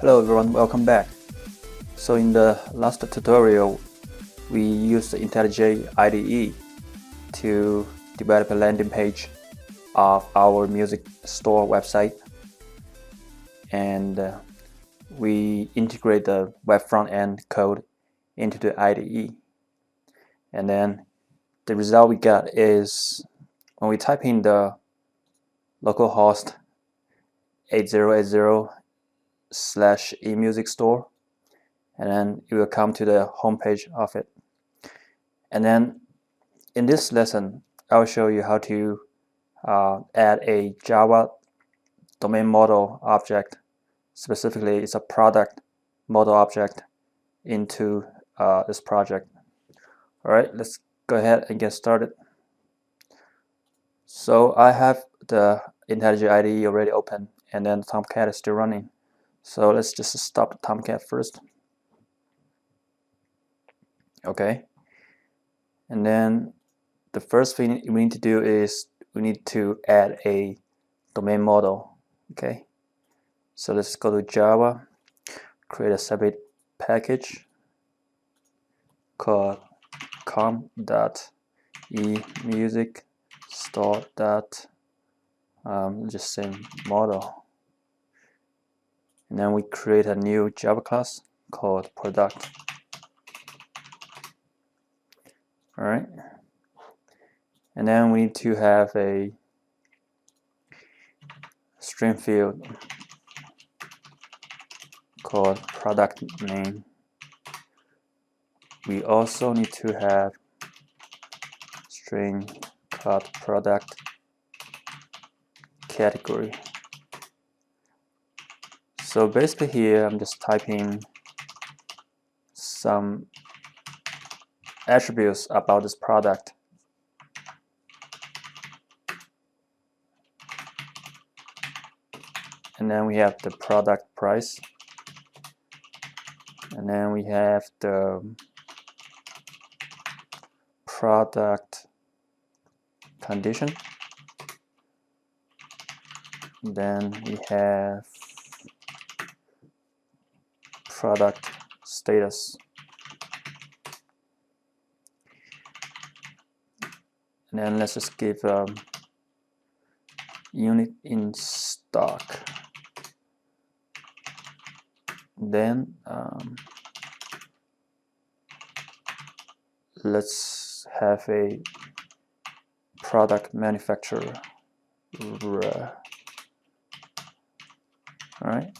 Hello everyone, welcome back. So in the last tutorial, we used the IntelliJ IDE to develop a landing page of our music store website, and we integrate the web front-end code into the IDE. And then the result we got is when we type in the localhost 8080/emusic store, and then you will come to the home page of it. And then in this lesson, I'll show you how to add a Java domain model object. Specifically, it's a product model object into this project. All right, let's go ahead and get started. So I have the IntelliJ IDE already open, and then Tomcat is still running. So let's just stop Tomcat first. Okay, and then the first thing we need to do is we need to add a domain model. Okay, so let's go to Java, create a separate package called com.emusic store just say model, and then we create a new Java class called product. All right, and then we need to have a string field called product name. We also need to have string called product category. So basically here I'm just typing some attributes about this product. And then we have the product price, and then we have the product condition, then we have product status, and then let's just give unit in stock. Then let's have a product manufacturer. All right,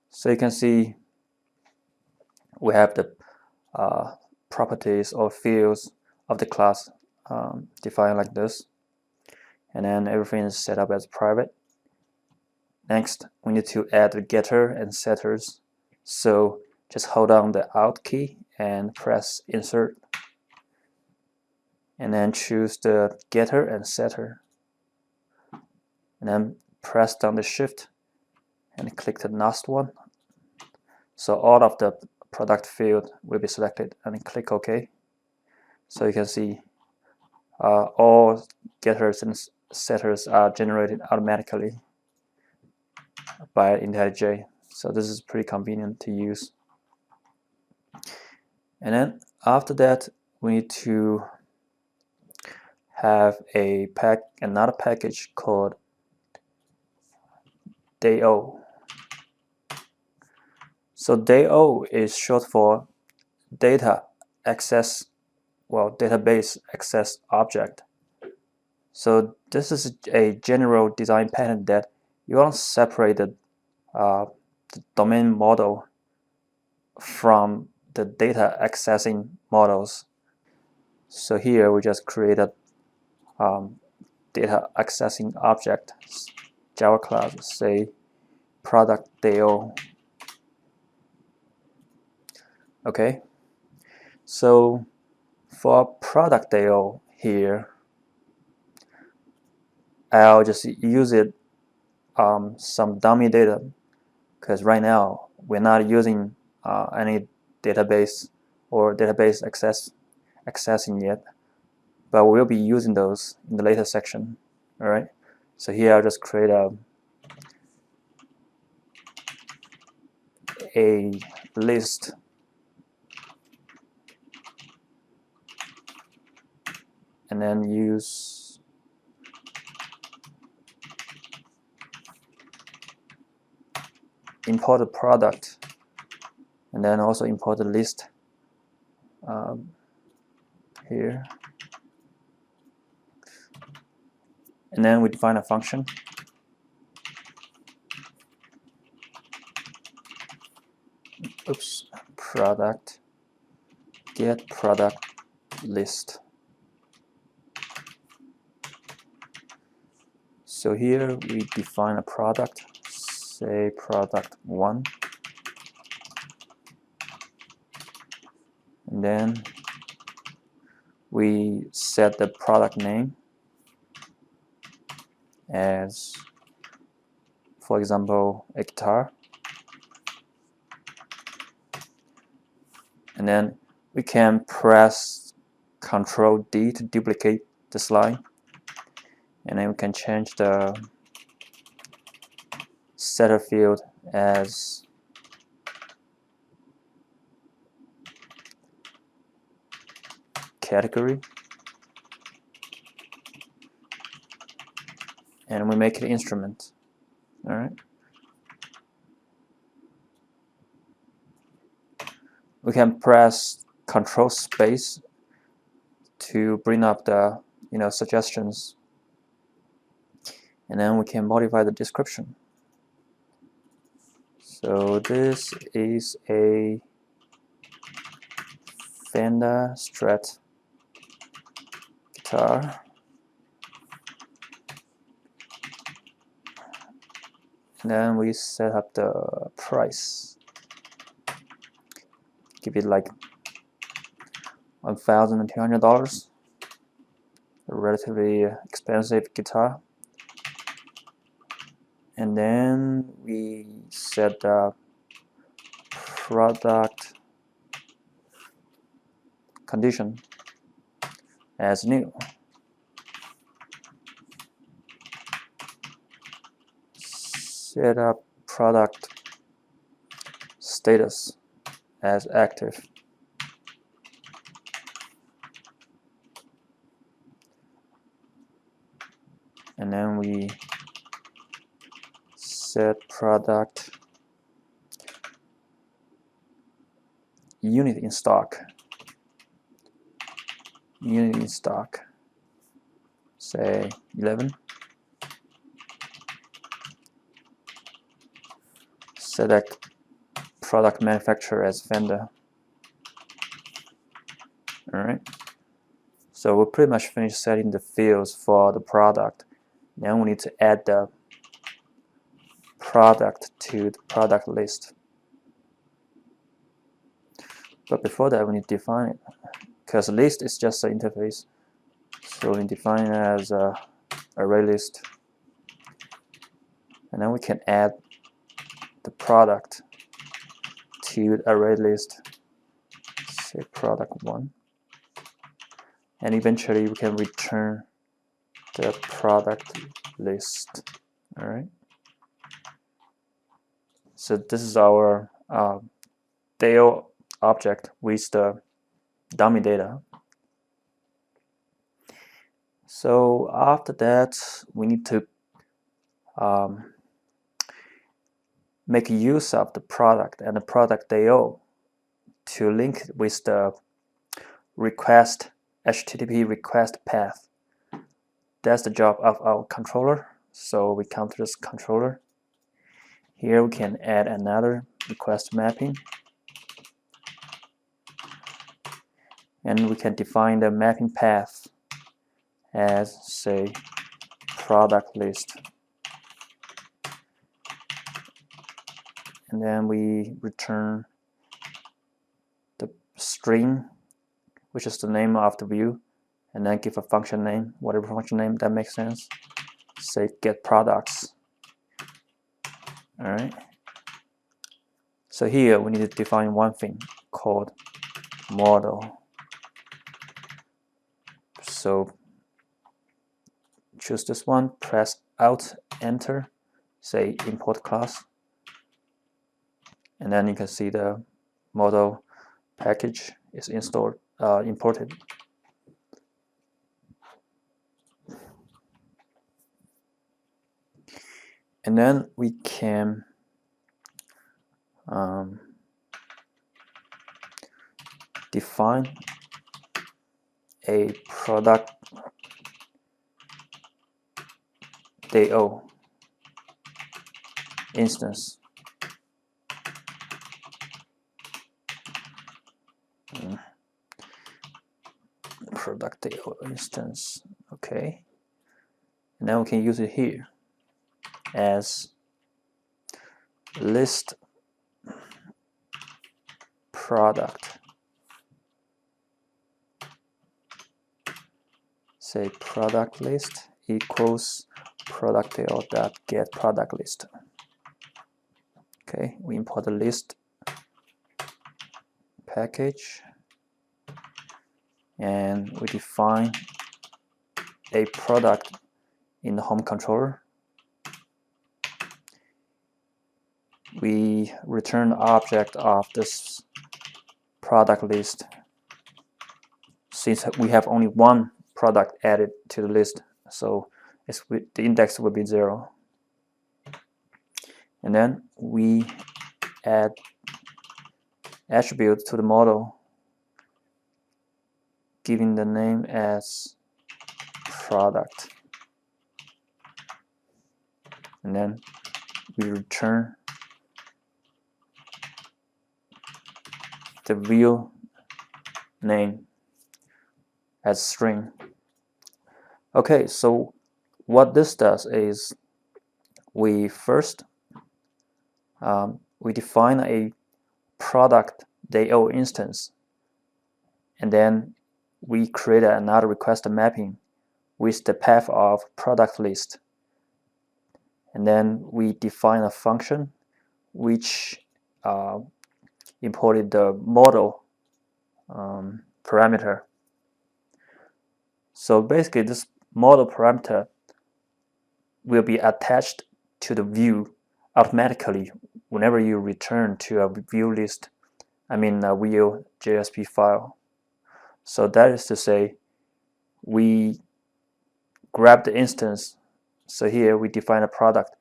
so you can see we have the properties or fields of the class defined like this, and then everything is set up as private. Next, we need to add the getter and setters. So just hold down the Alt key and press Insert, and then choose the getter and setter, and then press down the Shift and click the last one. So all of the product field will be selected, and click OK. So you can see all getters and setters are generated automatically by IntelliJ. So this is pretty convenient to use. And then after that, we need to have another package called DAO. So DAO is short for data access, database access object. So this is a general design pattern that you want to separate the domain model from the data accessing models. So here we just create a data accessing object Java class, say product DAO. Okay, so for product DAO here, I'll just use it some dummy data, because right now we're not using any database or database accessing yet, but we'll be using those in the later section. All right, so here I'll just create a a list and then use import the product and then also import the list here, and then we define a function product get product list. So here we define a product, say product 1, and then we set the product name as, for example, a guitar, and then we can press Ctrl D to duplicate this line, and then we can change the setter field as category, and we make it instrument. All right. We can press Control space to bring up the suggestions, and then we can modify the description. So this is a Fender Strat guitar, and then we set up the price, give it like $1,200, a relatively expensive guitar, and then we set the product condition as new. Set up product status as active. And then we set product unit in stock. Unit in stock, say 11. Select product manufacturer as Fender. Alright, so we're pretty much finished setting the fields for the product. Now we need to add the product to the product list. But before that, we need to define it, because list is just an interface. So we define it as a array list, and then we can add the product to the array list, say product 1, and eventually we can return the product list. All right. So this is our DAO object with the dummy data. So after that, we need to make use of the product and the product DAO to link with the request HTTP request path. That's the job of our controller. So we come to this controller. Here we can add another request mapping, and we can define the mapping path as, say, product list, and then we return the string, which is the name of the view, and then give a function name, whatever function name that makes sense, say get products. All right. So here we need to define one thing called model. So choose this one, press Alt Enter, say import class, and then you can see the model package is imported. And then we can define a product DO instance. Product DO instance, okay. And then we can use it here as list product. Say product list equals product DO.get product list. Okay, we import the list package, and we define a product in the home controller. We return the object of this product list, since we have only one product added to the list, so the index will be 0. And then we add attribute to the model, giving the name as product, and then we return the view name as string. Okay, so what this does is we first we define a product DO instance, and then we create another request mapping with the path of product list, and then we define a function which imported the model parameter. So basically this model parameter will be attached to the view automatically whenever you return to a view list, a view JSP file. So that is to say, we grab the instance. So here we define a product,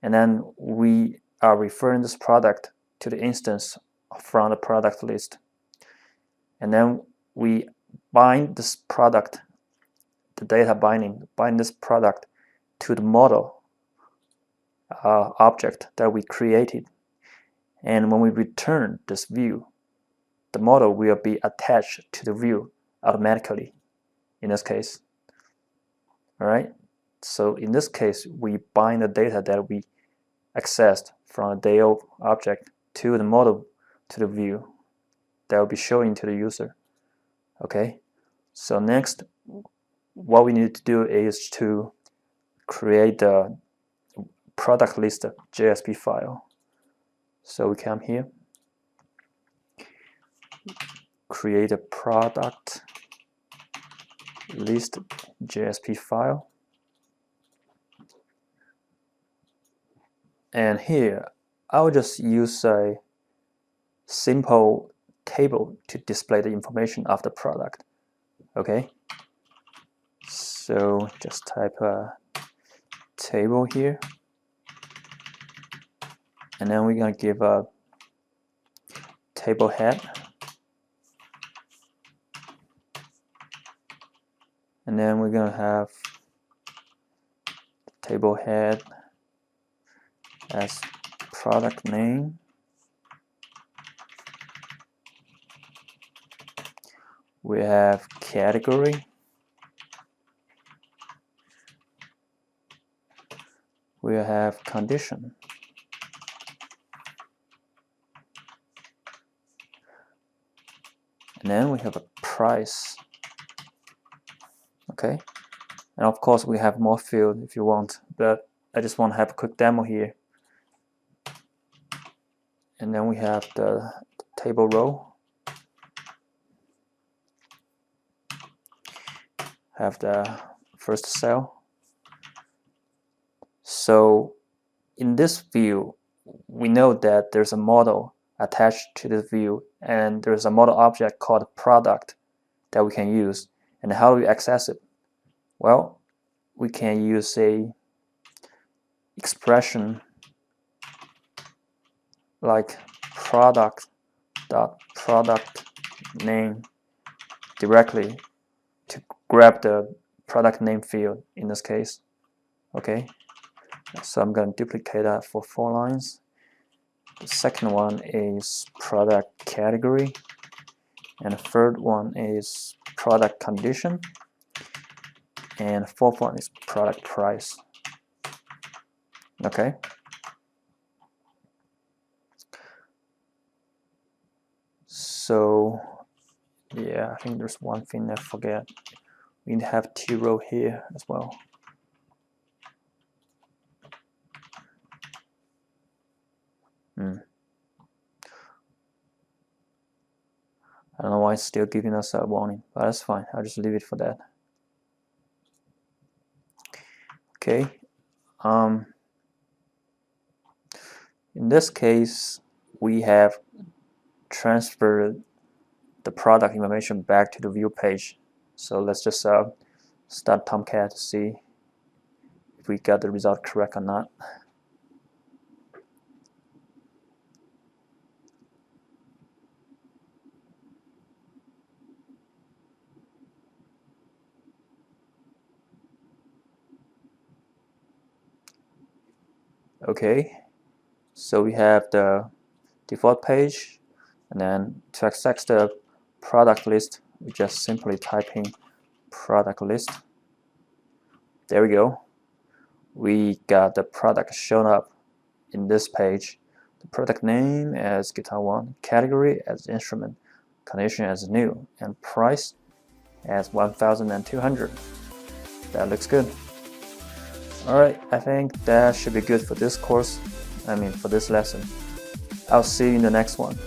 and then we are referring this product to the instance from the product list, and then we bind this product, the data bind this product to the model object that we created, and when we return this view, the model will be attached to the view automatically in this case. Alright, so in this case we bind the data that we accessed from the DO object to the model, to the view that will be showing to the user. Okay, so next what we need to do is to create the product list JSP file. So we come here, create a product list JSP file, and here I'll just use a simple table to display the information of the product. Okay, so just type a table here, and then we're going to give a table head, and then we're going to have table head as product name. We have category. We have condition. And then we have a price. Okay. And of course we have more field if you want, but I just want to have a quick demo here. And then we have the table row. Have the first cell. So in this view, we know that there's a model attached to this view, and there's a model object called product that we can use. And how do we access it? Well, we can use a expression like product.product name directly to grab the product name field in this case. Okay, so I'm going to duplicate that for 4 lines. The second one is product category, and the third one is product condition, and the fourth one is product price. Okay, so yeah, I think there's one thing I forget. We need to have 2 rows here as well. I don't know why it's still giving us a warning, but that's fine. I'll just leave it for that. Okay. In this case, we have transferred the product information back to the view page. So let's just start Tomcat to see if we got the result correct or not. Okay, so we have the default page, and then to access the product list, we just simply type in product list. There we go. We got the product shown up in this page. The product name as Guitar 1, category as instrument, condition as new, and price as 1,200. That looks good. Alright, I think that should be good for this course. For this lesson. I'll see you in the next one.